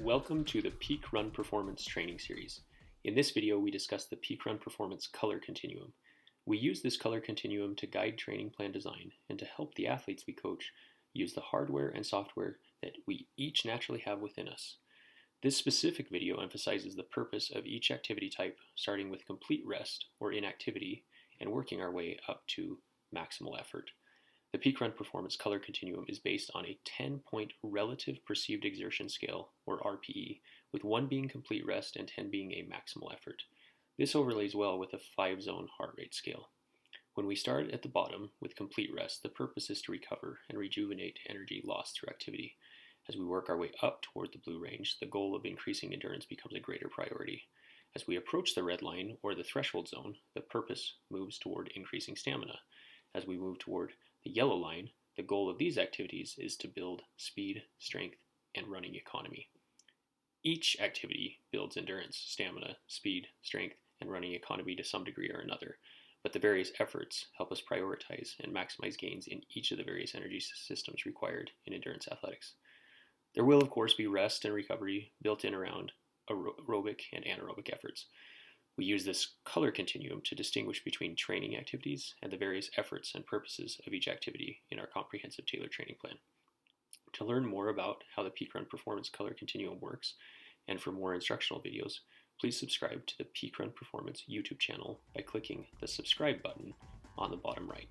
Welcome to the Peak Run Performance Training Series. In this video, we discuss the Peak Run Performance Color Continuum. We use this color continuum to guide training plan design and to help the athletes we coach use the hardware and software that we each naturally have within us. This specific video emphasizes the purpose of each activity type, starting with complete rest or inactivity and working our way up to maximal effort. The Peak Run Performance Color Continuum is based on a 10-point Relative Perceived Exertion scale, or RPE, with 1 being complete rest and 10 being a maximal effort. This overlays well with a 5-zone heart rate scale. When we start at the bottom with complete rest, the purpose is to recover and rejuvenate energy lost through activity. As we work our way up toward the blue range, the goal of increasing endurance becomes a greater priority. As we approach the red line, or the threshold zone, the purpose moves toward increasing stamina. As we move toward the yellow line, the goal of these activities is to build speed, strength, and running economy. Each activity builds endurance, stamina, speed, strength, and running economy to some degree or another, but the various efforts help us prioritize and maximize gains in each of the various energy systems required in endurance athletics. There will, of course, be rest and recovery built in around aerobic and anaerobic efforts. We use this color continuum to distinguish between training activities and the various efforts and purposes of each activity in our comprehensive tailored training plan. To learn more about how the Peak Run Performance Color Continuum works, and for more instructional videos, please subscribe to the Peak Run Performance YouTube channel by clicking the subscribe button on the bottom right.